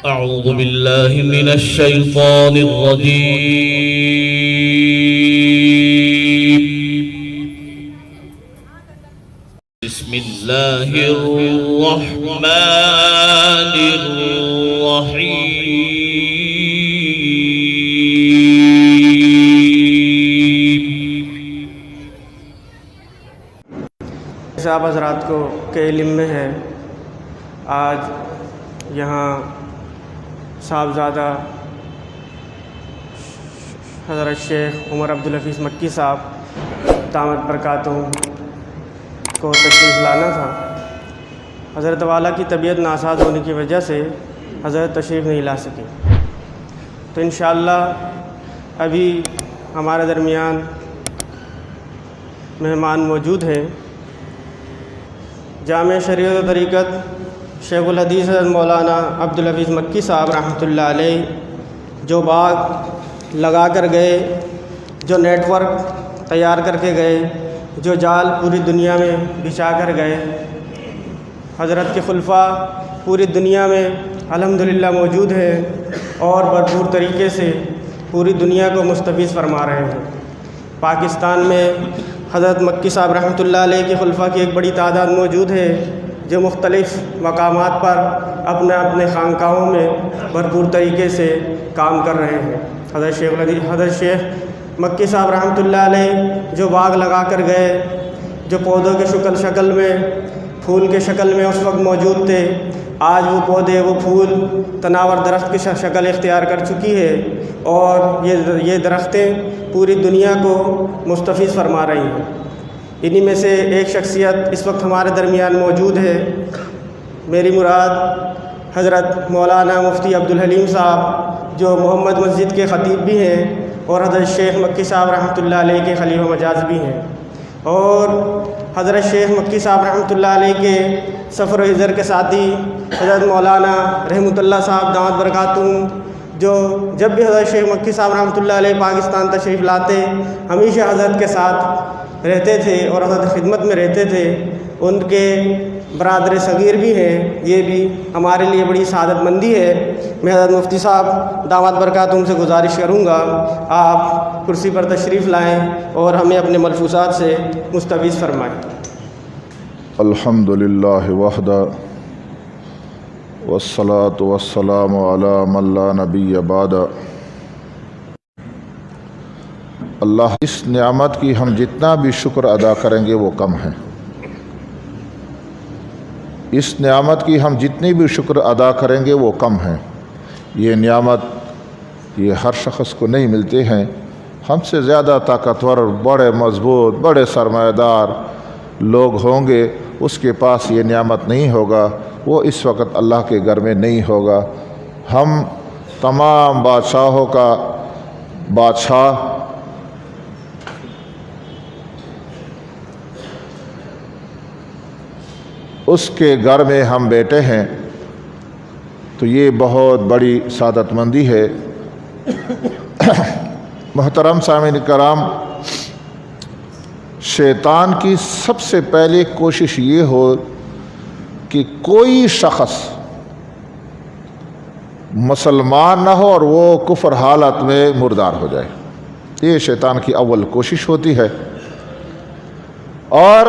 أعوذ بالله من الشيطان الرجيم. بسم الله الرحمن الرحيم. صاحب حضرات کو کے علم میں ہے، آج یہاں صاحبزادہ حضرت شیخ عمر عبدالحفیظ مکی صاحب دامت برکاتہم کو تشریف لانا تھا۔ حضرت والا کی طبیعت ناساز ہونے کی وجہ سے حضرت تشریف نہیں لا سکے، تو انشاءاللہ ابھی ہمارے درمیان مہمان موجود ہیں۔ جامع شریعت و طریقت شیخ الحدیث مولانا عبدالحفیظ مکی صاحب رحمۃ اللہ علیہ جو باغ لگا کر گئے، جو نیٹ ورک تیار کر کے گئے، جو جال پوری دنیا میں بچھا کر گئے، حضرت کے خلفاء پوری دنیا میں الحمدللہ موجود ہیں اور بھرپور طریقے سے پوری دنیا کو مستفیض فرما رہے ہیں۔ پاکستان میں حضرت مکی صاحب رحمۃ اللہ علیہ کے خلفاء کی ایک بڑی تعداد موجود ہے جو مختلف مقامات پر اپنے اپنے خانقاہوں میں بھرپور طریقے سے کام کر رہے ہیں۔ حضرت شیخ مکی صاحب رحمۃ اللہ علیہ جو باغ لگا کر گئے، جو پودوں کے شکل میں پھول کے شکل میں اس وقت موجود تھے، آج وہ پودے وہ پھول تناور درخت کی شکل اختیار کر چکی ہے اور یہ درختیں پوری دنیا کو مستفیض فرما رہی ہیں۔ انہی میں سے ایک شخصیت اس وقت ہمارے درمیان موجود ہے، میری مراد حضرت مولانا مفتی عبدالحلیم صاحب جو محمد مسجد کے خطیب بھی ہیں اور حضرت شیخ مکی صاحب رحمۃ اللہ علیہ کے خلیفہ مجاز بھی ہیں، اور حضرت شیخ مکی صاحب رحمۃ اللہ علیہ کے سفر و حضر کے ساتھی حضرت مولانا رحمۃ اللہ صاحب دامت برکاتہم جو جب بھی حضرت شیخ مکی صاحب رحمۃ اللہ علیہ پاکستان تشریف لاتے ہمیشہ حضرت کے ساتھ رہتے تھے اور حضرت خدمت میں رہتے تھے۔ ان کے برادر صغیر بھی ہیں، یہ بھی ہمارے لیے بڑی سعادت مندی ہے۔ میں حضرت مفتی صاحب دامت برکاتہم سے گزارش کروں گا آپ کرسی پر تشریف لائیں اور ہمیں اپنے ملفوظات سے مستفیض فرمائیں۔ الحمدللہ وحدہ والصلاة والسلام علی من لا نبی بعد۔ اللہ اس نعمت کی ہم جتنا بھی شکر ادا کریں گے وہ کم ہے۔ اس نعمت کی ہم جتنی بھی شکر ادا کریں گے وہ کم ہیں۔ یہ نعمت یہ ہر شخص کو نہیں ملتے ہیں۔ ہم سے زیادہ طاقتور، بڑے مضبوط، بڑے سرمایہ دار لوگ ہوں گے، اس کے پاس یہ نعمت نہیں ہوگا، وہ اس وقت اللہ کے گھر میں نہیں ہوگا۔ ہم تمام بادشاہوں کا بادشاہ اس کے گھر میں ہم بیٹے ہیں، تو یہ بہت بڑی سعادت مندی ہے۔ محترم سامعین کرام، شیطان کی سب سے پہلے کوشش یہ ہو کہ کوئی شخص مسلمان نہ ہو اور وہ کفر حالت میں مردار ہو جائے، یہ شیطان کی اول کوشش ہوتی ہے۔ اور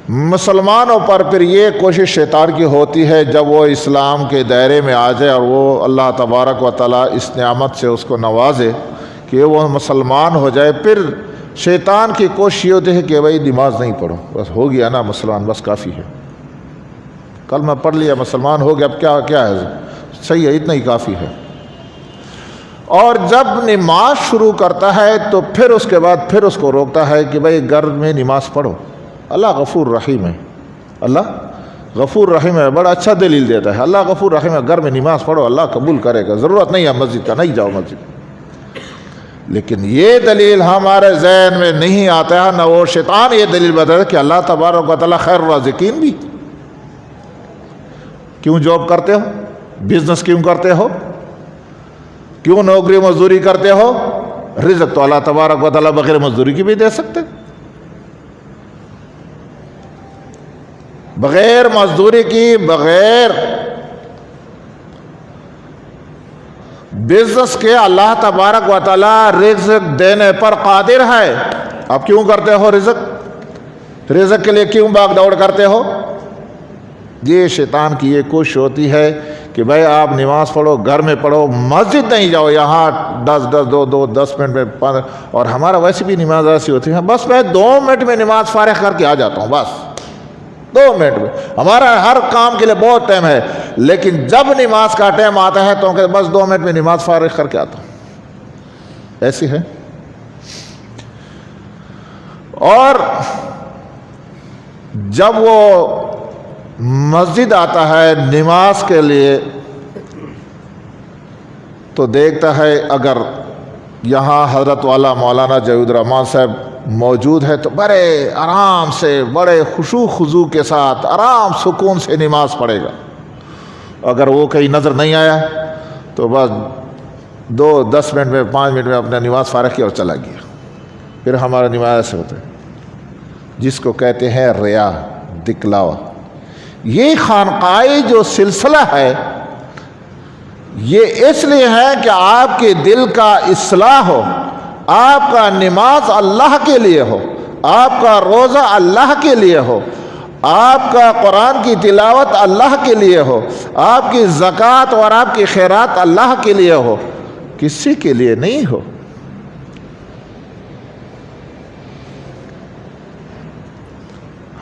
مسلمانوں پر پھر یہ کوشش شیطان کی ہوتی ہے جب وہ اسلام کے دائرے میں آ جائے اور وہ اللہ تبارک و تعالیٰ اس نعمت سے اس کو نوازے کہ وہ مسلمان ہو جائے، پھر شیطان کی کوشش یہ ہوتی ہے کہ بھائی نماز نہیں پڑھو، بس ہو گیا نا مسلمان، بس کافی ہے، کلمہ پڑھ لیا مسلمان ہو گیا، اب کیا ہے، صحیح ہے، اتنا ہی کافی ہے۔ اور جب نماز شروع کرتا ہے تو پھر اس کے بعد پھر اس کو روکتا ہے کہ بھائی گھر میں نماز پڑھو، اللہ غفور رحیم ہے، اللہ غفور رحیم ہے، بڑا اچھا دلیل دیتا ہے، اللہ غفور رحیم ہے، گھر میں نماز پڑھو، اللہ قبول کرے گا، ضرورت نہیں ہے مسجد کا، نہیں جاؤ مسجد۔ لیکن یہ دلیل ہمارے ذہن میں نہیں آتا ہے، نہ وہ شیطان یہ دلیل بتاتا ہے کہ اللہ تبارک و تعالیٰ خیر الرازقین بھی۔ کیوں جاب کرتے ہو، بزنس کیوں کرتے ہو، کیوں نوکری مزدوری کرتے ہو؟ رزق تو اللہ تبارک و تعالیٰ بغیر مزدوری کی بھی دے سکتے، بغیر مزدوری کی، بغیر بزنس کے اللہ تبارک و تعالی رزق دینے پر قادر ہے. اب کیوں کرتے ہو رزق کے لیے کیوں بھاگ دوڑ کرتے ہو؟ یہ شیطان کی یہ کوشش ہوتی ہے کہ بھائی آپ نماز پڑھو، گھر میں پڑھو، مسجد نہیں جاؤ، یہاں 10 منٹ میں 5. اور ہمارا ویسے بھی نماز ایسی ہوتی ہے، بس میں 2 منٹ میں نماز فارغ کر کے آ جاتا ہوں، بس 2 منٹ میں. ہمارا ہر کام کے لیے بہت ٹائم ہے، لیکن جب نماز کا ٹائم آتا ہے تو بس 2 منٹ میں نماز فارغ کر کے آتا ہوں. ایسی ہے. اور جب وہ مسجد آتا ہے نماز کے لیے تو دیکھتا ہے اگر یہاں حضرت والا مولانا جاوید الرحمان صاحب موجود ہے تو بڑے آرام سے، بڑے خشوع خضوع کے ساتھ آرام سکون سے نماز پڑھے گا. اگر وہ کہیں نظر نہیں آیا تو بس 10 منٹ میں 5 منٹ میں اپنا نماز فارغ کیا اور چلا گیا. پھر ہمارا نماز ایسے ہوتا ہے جس کو کہتے ہیں ریا، دکھلاوا. یہ خانقاہی جو سلسلہ ہے یہ اس لیے ہے کہ آپ کے دل کا اصلاح ہو، آپ کا نماز اللہ کے لیے ہو، آپ کا روزہ اللہ کے لیے ہو، آپ کا قرآن کی تلاوت اللہ کے لیے ہو، آپ کی زکوٰۃ اور آپ کی خیرات اللہ کے لیے ہو، کسی کے لیے نہیں ہو.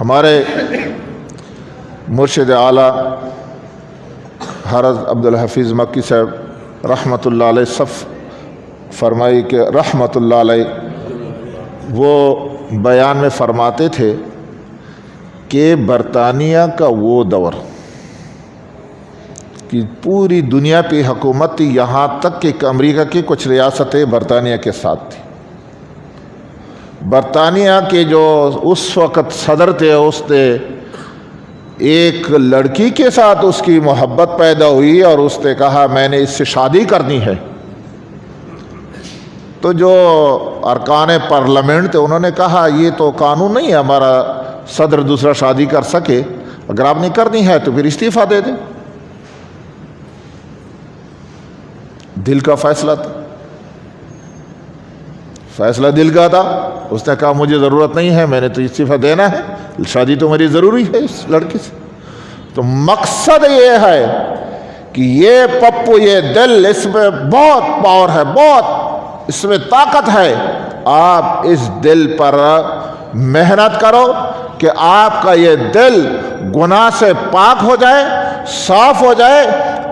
ہمارے مرشد اعلیٰ حضرت عبدالحفیظ مکی صاحب رحمۃ اللہ علیہ صف فرمائی کہ رحمۃ اللہ علیہ وہ بیان میں فرماتے تھے کہ برطانیہ کا وہ دور کہ پوری دنیا پہ حکومت تھی، یہاں تک کہ امریکہ کی کچھ ریاستیں برطانیہ کے ساتھ تھیں. برطانیہ کے جو اس وقت صدر تھے اس نے ایک لڑکی کے ساتھ اس کی محبت پیدا ہوئی اور اس نے کہا میں نے اس سے شادی کرنی ہے. تو جو ارکان پارلیمنٹ تھے انہوں نے کہا یہ تو قانون نہیں ہے ہمارا صدر دوسرا شادی کر سکے، اگر آپ نے کرنی ہے تو پھر استعفیٰ دے دیں. دل کا فیصلہ تھا، فیصلہ دل کا تھا. اس نے کہا مجھے ضرورت نہیں ہے، میں نے تو استعفیٰ دینا ہے، شادی تو میری ضروری ہے اس لڑکی سے. تو مقصد یہ ہے کہ یہ پپو، یہ دل، اس میں بہت پاور ہے، بہت اس میں طاقت ہے. آپ اس دل پر محنت کرو کہ آپ کا یہ دل گناہ سے پاک ہو جائے، صاف ہو جائے.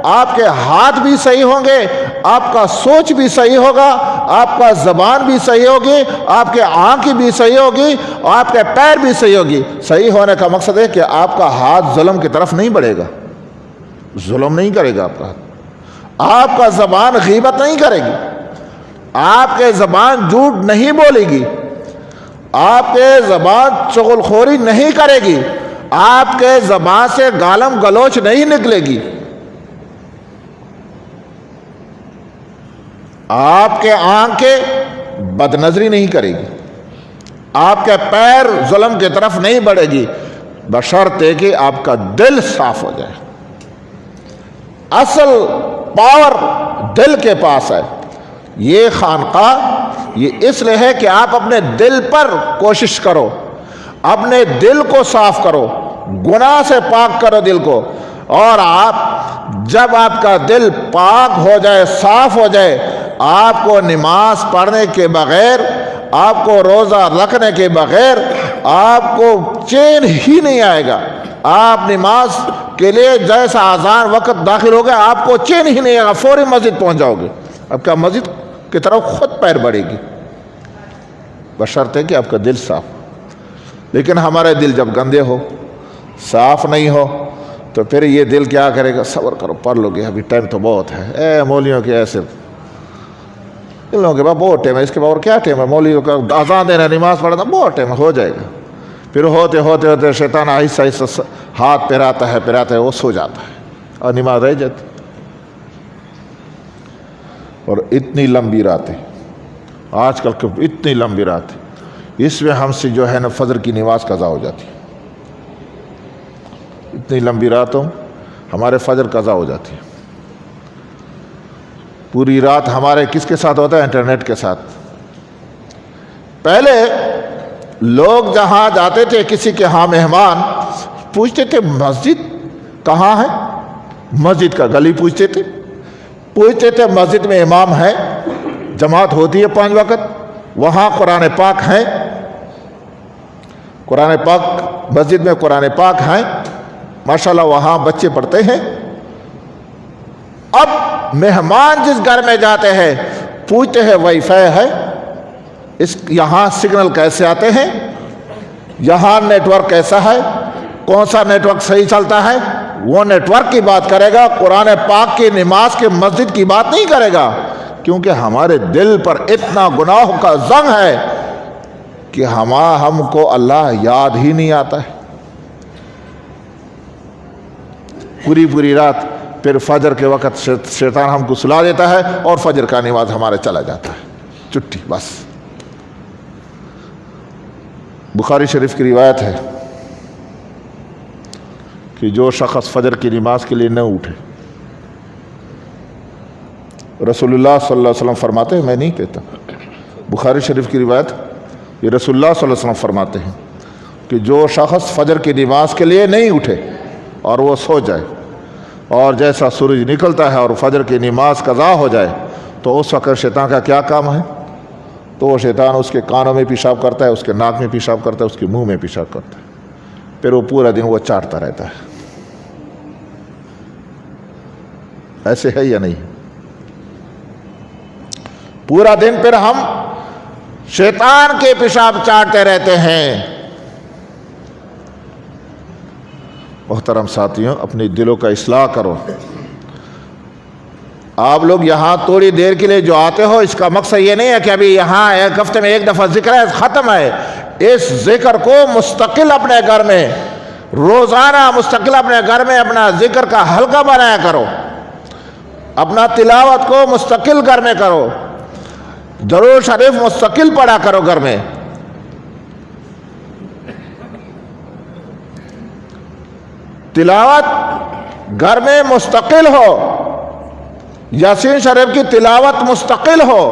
آپ کے ہاتھ بھی صحیح ہوں گے، آپ کا سوچ بھی صحیح ہوگا، آپ کا زبان بھی صحیح ہوگی، آپ کے آنکھ بھی صحیح ہوگی، آپ کے پیر بھی صحیح ہوگی. صحیح ہونے کا مقصد ہے کہ آپ کا ہاتھ ظلم کی طرف نہیں بڑھے گا، ظلم نہیں کرے گا آپ کا ہاتھ. آپ کا زبان غیبت نہیں کرے گی، آپ کے زبان جھوٹ نہیں بولے گی، آپ کے زبان چغل خوری نہیں کرے گی، آپ کے زبان سے گالم گلوچ نہیں نکلے گی، آپ کے آنکھیں بد نظری نہیں کرے گی، آپ کے پیر ظلم کی طرف نہیں بڑھے گی، بشرطے کہ آپ کا دل صاف ہو جائے. اصل پاور دل کے پاس ہے. یہ خانقاہ یہ اس لیے ہے کہ آپ اپنے دل پر کوشش کرو، اپنے دل کو صاف کرو، گناہ سے پاک کرو دل کو. اور آپ جب آپ کا دل پاک ہو جائے، صاف ہو جائے، آپ کو نماز پڑھنے کے بغیر، آپ کو روزہ رکھنے کے بغیر آپ کو چین ہی نہیں آئے گا. آپ نماز کے لیے جیسا اذان وقت داخل ہو گیا آپ کو چین ہی نہیں آئے گا، فوری مسجد پہنچ جاؤ گے. اب کیا مسجد کی طرف خود پیر بڑھے گی، بشرطے کہ آپ کا دل صاف. لیکن ہمارے دل جب گندے ہو، صاف نہیں ہو، تو پھر یہ دل کیا کرے گا؟ صبر کرو، پڑھ لو گے، ابھی ٹائم تو بہت ہے. اے مولیوں کے ایسے ان لوگوں کے بعد بہت ٹائم ہے، اس کے بعد اور کیا ٹائم ہے؟ مولیوں کا اذان دینا، نماز پڑھنا، بہت ٹائم ہو جائے گا. پھر ہوتے ہوتے ہوتے شیطان آہستہ آہستہ ہاتھ پھراتا ہے، وہ سو جاتا ہے اور نماز رہ جاتی. اور اتنی لمبی راتیں آج کل کی، اتنی لمبی راتیں، اس میں ہم سے جو ہے نا فجر کی نماز قضا ہو جاتی ہے. اتنی لمبی راتوں ہمارے فجر قضا ہو جاتی ہے. پوری رات ہمارے کس کے ساتھ ہوتا ہے؟ انٹرنیٹ کے ساتھ۔ پہلے لوگ جہاں جاتے تھے کسی کے ہاں مہمان، پوچھتے تھے مسجد کہاں ہے، مسجد کا گلی پوچھتے تھے، مسجد میں امام ہے، جماعت ہوتی ہے 5 وقت، وہاں قرآن پاک ہے، قرآن پاک مسجد میں قرآن پاک ہیں، ماشاءاللہ وہاں بچے پڑھتے ہیں۔ اب مہمان جس گھر میں جاتے ہیں پوچھتے ہیں وائی فائی ہے، یہاں سگنل کیسے آتے ہیں، یہاں نیٹ ورک کیسا ہے، کون سا نیٹ ورک صحیح چلتا ہے، وہ نیٹ ورک کی بات کرے گا، قرآن پاک کی نماز کے مسجد کی بات نہیں کرے گا، کیونکہ ہمارے دل پر اتنا گناہ کا زنگ ہے کہ ہم کو اللہ یاد ہی نہیں آتا ہے۔ پوری رات پھر فجر کے وقت شیطان ہم کو سلا دیتا ہے اور فجر کا نماز ہمارے چلا جاتا ہے، چھٹی بس۔ بخاری شریف کی روایت ہے کہ جو شخص فجر کی نماز کے لیے نہ اٹھے، رسول اللہ صلی اللہ علیہ وسلم فرماتے ہیں، میں نہیں کہتا، بخاری شریف کی روایت، یہ رسول اللہ صلی اللہ علیہ وسلم فرماتے ہیں کہ جو شخص فجر کی نماز کے لیے نہیں اٹھے اور وہ سو جائے، اور جیسا سورج نکلتا ہے اور فجر کی نماز قضا ہو جائے، تو اس وقت شیطان کا کیا کام ہے؟ تو وہ شیطان اس کے کانوں میں پیشاب کرتا ہے، اس کے ناک میں پیشاب کرتا ہے، اس کے منہ میں پیشاب کرتا ہے، پھر وہ پورا دن وہ چاٹتا رہتا ہے۔ ایسے ہے یا نہیں؟ پورا دن پھر ہم شیطان کے پیشاب چاٹتے رہتے ہیں۔ محترم ساتھیوں، اپنے دلوں کا اصلاح کرو۔ آپ لوگ یہاں تھوڑی دیر کے لیے جو آتے ہو، اس کا مقصد یہ نہیں ہے کہ ابھی یہاں ایک ہفتے میں 1 دفعہ ذکر ہے ختم ہے۔ اس ذکر کو مستقل اپنے گھر میں روزانہ مستقل اپنے گھر میں اپنا ذکر کا حلقہ بنایا کرو، اپنا تلاوت کو مستقل گھر میں کرو، درود شریف مستقل پڑھا کرو گھر میں۔ تلاوت گھر میں مستقل ہو، یاسین شریف کی تلاوت مستقل ہو،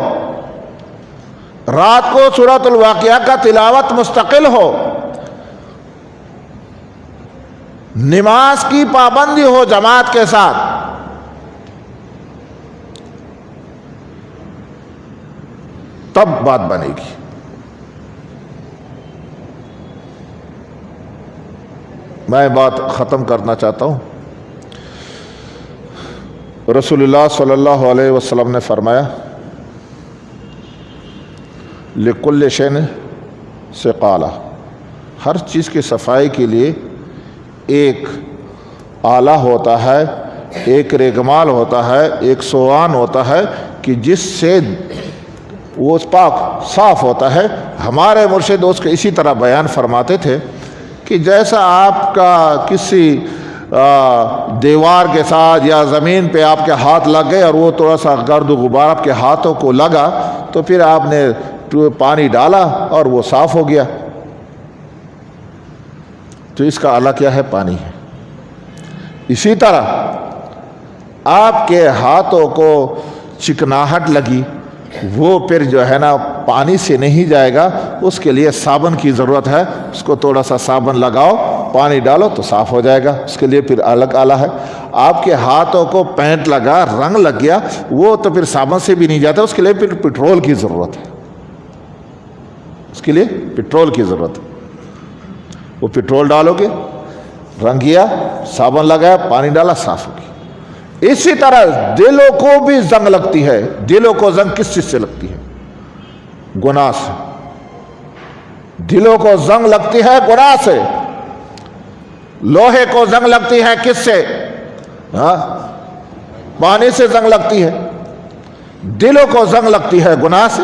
رات کو سورۃ الواقعہ کا تلاوت مستقل ہو، نماز کی پابندی ہو جماعت کے ساتھ۔ تب بات بنے گی۔ میں بات ختم کرنا چاہتا ہوں۔ رسول اللہ صلی اللہ علیہ وسلم نے فرمایا، لِكُلِّ شَيْءٍ سِقَالَةٌ، ہر چیز کی صفائی کے لیے ایک آلہ ہوتا ہے، ایک ریگمال ہوتا ہے، ایک سوان ہوتا ہے کہ جس سے وہ پاک صاف ہوتا ہے۔ ہمارے مرشد اس کو اسی طرح بیان فرماتے تھے کہ جیسا آپ کا کسی دیوار کے ساتھ یا زمین پہ آپ کے ہاتھ لگ گئے اور وہ تھوڑا سا گرد و غبار آپ کے ہاتھوں کو لگا تو پھر آپ نے پانی ڈالا اور وہ صاف ہو گیا، تو اس کا آلہ کیا ہے؟ پانی ہے۔ اسی طرح آپ کے ہاتھوں کو چکناہٹ لگی، وہ پھر جو ہے نا پانی سے نہیں جائے گا، اس کے لیے صابن کی ضرورت ہے، اس کو تھوڑا سا صابن لگاؤ، پانی ڈالو تو صاف ہو جائے گا، اس کے لیے پھر الگ آلہ ہے۔ آپ کے ہاتھوں کو پینٹ لگا، رنگ لگ گیا، وہ تو پھر صابن سے بھی نہیں جاتا، اس کے لیے پھر پٹرول کی ضرورت ہے، اس کے لیے پٹرول کی ضرورت ہے۔ وہ پٹرول ڈالو گے، رنگ کیا، صابن لگایا، پانی ڈالا، صاف ہو گیا۔ اسی طرح دلوں کو بھی زنگ لگتی ہے۔ دلوں کو زنگ کس چیز سے لگتی ہے؟ گناہ سے۔ دلوں کو زنگ لگتی ہے گناہ سے۔ لوہے کو زنگ لگتی ہے کس سے؟ پانی سے زنگ لگتی ہے۔ دلوں کو زنگ لگتی ہے گناہ سے،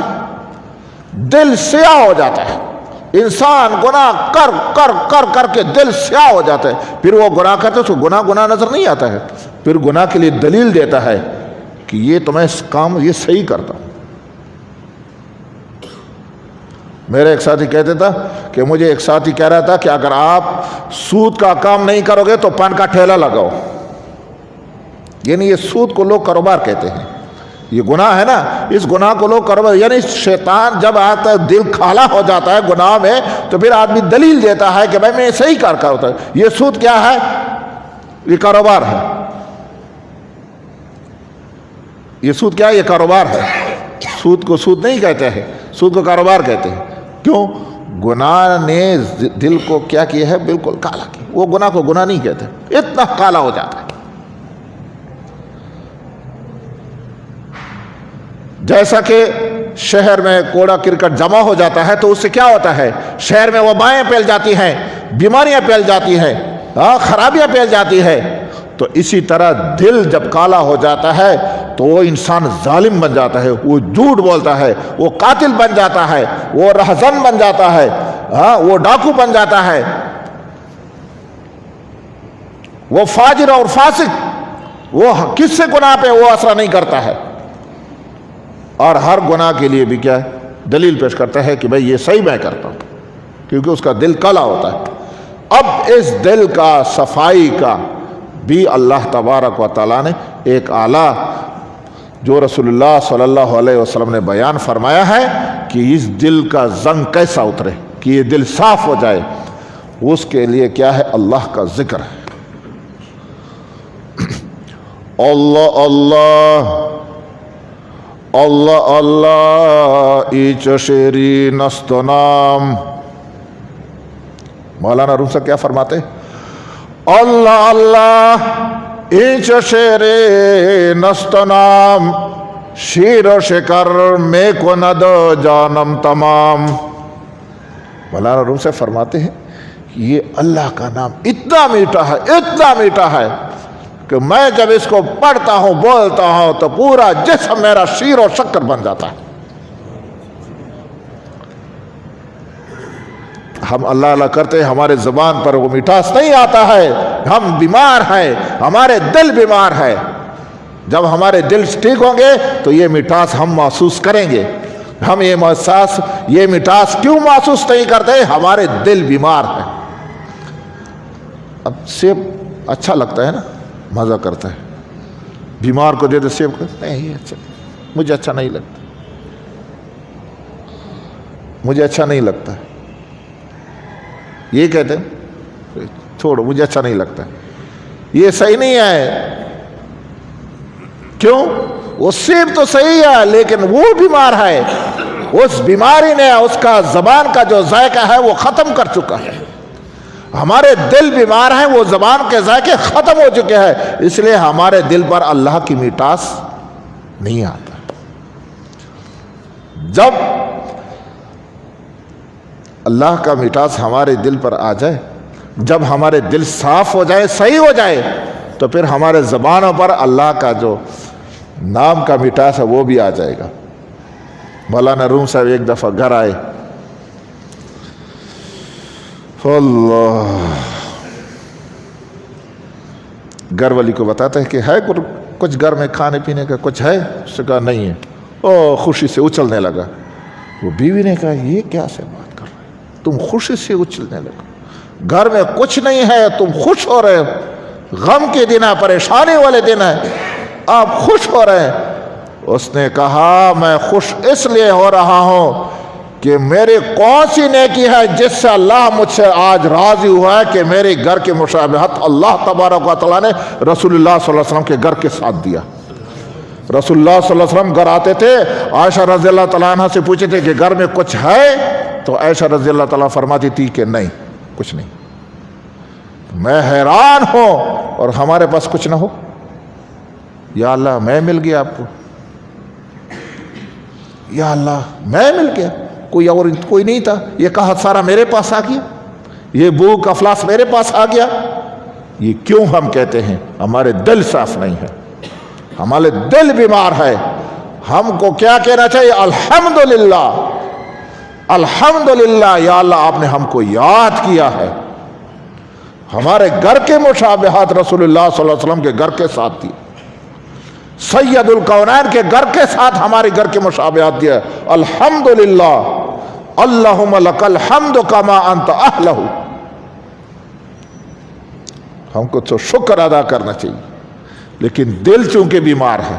دل سیاہ ہو جاتا ہے، انسان گناہ کر کر کر کر کے دل سیاہ ہو جاتا ہے، پھر وہ گناہ کرتے اس کو گناہ نظر نہیں آتا ہے، پھر گناہ کے لیے دلیل دیتا ہے کہ یہ تو میں اس کام یہ صحیح کرتا ہوں۔ میرا ایک ساتھی کہتے تھا کہ مجھے ایک ساتھی کہہ رہا تھا کہ اگر آپ سود کا کام نہیں کرو گے تو پان کا ٹھیلا لگاؤ، یعنی یہ سود کو لوگ کاروبار کہتے ہیں، یہ گناہ ہے نا، اس گناہ کو لوگ کرو، یعنی شیطان جب آتا ہے دل کھالا ہو جاتا ہے گناہ میں تو پھر آدمی دلیل دیتا ہے کہ بھائی میں صحیح کار کرتا ہوں. یہ سود کیا ہے؟ یہ کاروبار ہے. یہ سود کیا ہے؟ یہ کاروبار ہے. سود کو سود نہیں کہتے ہیں، سود کو کاروبار کہتے ہیں. کیوں؟ گناہ نے دل کو کیا کیا ہے؟ بالکل کالا کیا. وہ گناہ کو گناہ نہیں کہتے، اتنا کالا ہو جاتا ہے. جیسا کہ شہر میں کوڑا کرکٹ جمع ہو جاتا ہے تو اس سے کیا ہوتا ہے؟ شہر میں وبائیں پھیل جاتی ہیں، بیماریاں پھیل جاتی ہیں، خرابیاں پھیل جاتی ہے. تو اسی طرح دل جب کالا ہو جاتا ہے تو وہ انسان ظالم بن جاتا ہے، وہ جھوٹ بولتا ہے، وہ قاتل بن جاتا ہے، وہ رہزن بن جاتا ہے، وہ ڈاکو بن جاتا ہے، وہ فاجر اور فاسق. وہ کس سے گناہ پہ وہ اثر نہیں کرتا ہے، اور ہر گناہ کے لیے بھی کیا ہے؟ دلیل پیش کرتا ہے کہ بھئی یہ صحیح میں کرتا ہوں، کیونکہ اس کا دل کالا ہوتا ہے. اب اس دل کا صفائی کا بھی اللہ تبارک و تعالیٰ نے ایک آلہ جو رسول اللہ صلی اللہ علیہ وسلم نے بیان فرمایا ہے کہ اس دل کا زنگ کیسا اترے، کہ یہ دل صاف ہو جائے. اس کے لیے کیا ہے؟ اللہ کا ذکر ہے. اللہ اللہ اللہ اللہ ایچ شیری نست نام. مولانا روم صاحب کیا فرماتے؟ اللہ اللہ ایچ شیری نست نام، شیر و شکر میں کو ند جانم تمام. مولانا روم صاحب فرماتے ہیں یہ اللہ کا نام اتنا میٹھا ہے، اتنا میٹھا ہے کہ میں جب اس کو پڑھتا ہوں بولتا ہوں تو پورا جسم میرا شیر و شکر بن جاتا ہے. ہم اللہ اللہ کرتے ہیں، ہمارے زبان پر وہ مٹھاس نہیں آتا ہے، ہم بیمار ہیں، ہمارے دل بیمار ہے. جب ہمارے دل ٹھیک ہوں گے تو یہ مٹھاس ہم محسوس کریں گے. ہم یہ مٹھاس کیوں محسوس نہیں کرتے؟ ہمارے دل بیمار ہے. اب سیب اچھا لگتا ہے نا، مزہ کرتا ہے. بیمار کو دے دے سیب کو، نہیں یہ اچھا، مجھے اچھا نہیں لگتا، مجھے اچھا نہیں لگتا. یہ کہتے ہیں چھوڑو مجھے اچھا نہیں لگتا. یہ صحیح نہیں ہے. کیوں؟ وہ سیب تو صحیح ہے لیکن وہ بیمار ہے. اس بیماری نے اس کا زبان کا جو ذائقہ ہے وہ ختم کر چکا ہے. ہمارے دل بیمار ہیں، وہ زبان کے ذائقے ختم ہو چکے ہیں، اس لیے ہمارے دل پر اللہ کی مٹھاس نہیں آتا. جب اللہ کا مٹھاس ہمارے دل پر آ جائے، جب ہمارے دل صاف ہو جائے، صحیح ہو جائے، تو پھر ہمارے زبانوں پر اللہ کا جو نام کا مٹھاس ہے وہ بھی آ جائے گا. مولانا روم صاحب ایک دفعہ گھر آئے، اللہ گھر والی کو بتاتا ہے کہ ہے کچھ گھر میں کھانے پینے کا کچھ ہے؟ اس نے کہا نہیں ہے. او خوشی سے اچھلنے لگا. وہ بیوی نے کہا یہ کیا سے بات کر رہے ہیں، تم خوشی سے اچھلنے لگا، گھر میں کچھ نہیں ہے تم خوش ہو رہے ہو، غم کے دن ہے، پریشانی والے دن ہے، آپ خوش ہو رہے ہیں. اس نے کہا میں خوش اس لیے ہو رہا ہوں کہ میری کون سی نیکی ہے جس سے اللہ مجھ سے آج راضی ہوا ہے کہ میرے گھر کے مشابہت اللہ تبارک و تعالیٰ نے رسول اللہ صلی اللہ علیہ وسلم کے گھر کے ساتھ دیا. رسول اللہ صلی اللہ علیہ وسلم گھر آتے تھے، عائشہ رضی اللہ تعالیٰ عنہ سے پوچھتے تھے کہ گھر میں کچھ ہے، تو عائشہ رضی اللہ تعالیٰ فرماتی تھی کہ نہیں کچھ نہیں. میں حیران ہوں اور ہمارے پاس کچھ نہ ہو. یا اللہ میں مل گیا آپ کو، یا اللہ میں مل گیا، کوئی نہیں تھا، یہ کہا سارا میرے پاس آ گیا، یہ بھوک افلاس میرے پاس آ گیا. یہ کیوں ہم کہتے ہیں؟ ہمارے دل صاف نہیں ہے، ہمارے دل بیمار ہے. ہم کو کیا کہنا چاہیے؟ الحمدللہ، الحمدللہ، یا اللہ آپ نے ہم کو یاد کیا ہے، ہمارے گھر کے مشابہات رسول اللہ صلی اللہ علیہ وسلم کے گھر کے ساتھ دی، سید الکونین کے گھر کے ساتھ ہمارے گھر کے مشابہات دیا. الحمدللہ، اللہم لک الحمد کما انت اہلہ. ہم کو تو شکر ادا کرنا چاہیے، لیکن دل چونکہ بیمار ہے.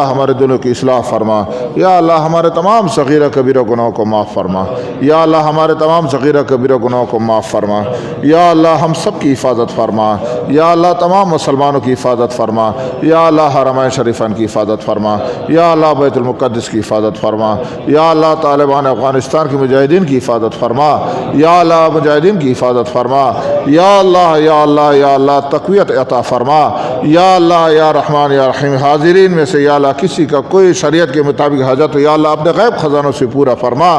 اللہ ہمارے دلوں کی اصلاح فرما، یا اللہ ہمارے تمام صغیرہ کبیرہ گناہوں کو معاف فرما، یا اللہ ہمارے تمام صغیرہ کبیرہ گناہوں کو معاف فرما، یا اللہ ہم سب کی حفاظت فرما، یا اللہ تمام مسلمانوں کی حفاظت فرما، یا اللہ حرمین شریفین کی حفاظت فرما، یا اللہ بیت المقدس کی حفاظت فرما، یا اللہ طالبان افغانستان کے مجاہدین کی حفاظت فرما، یا اللہ مجاہدین کی حفاظت فرما، یا اللہ یا اللہ یا اللہ تقویت عطا فرما، یا اللہ یا رحمان یا رحیم حاضرین میں سے یا اللہ کسی کا کوئی شریعت کے مطابق حاجت ہو یا اللہ اپنے غیب خزانوں سے پورا فرما،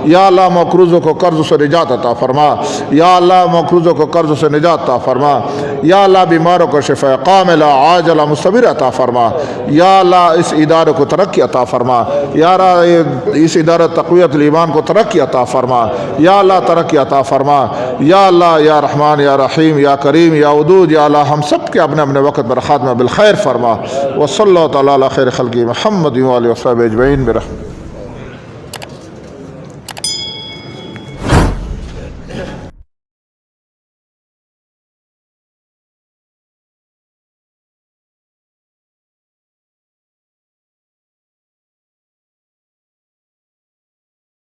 یا اللہ مقروضوں کو قرض سے نجات عطا فرما، یا اللہ مقروضوں کو قرض سے نجات عطا فرما، یا اللہ بیماروں کو شفا کاملہ عاجلہ مستمر عطا فرما، یا اللہ اس ادارے کو ترقی عطا فرما، یا اللہ اس ادارہ تقویت الایمان کو ترقی عطا فرما، یا اللہ ترقی عطا فرما، یا اللہ یا رحمان یا رحیم یا کریم یا ودود، یا اللہ ہم سب کے اپنے اپنے وقت پر خاتمہ بالخیر فرما، وصلی اللہ تعالی علی خیر خلقہ محمد و آلہ وصحبہ اجمعین برحمتک۔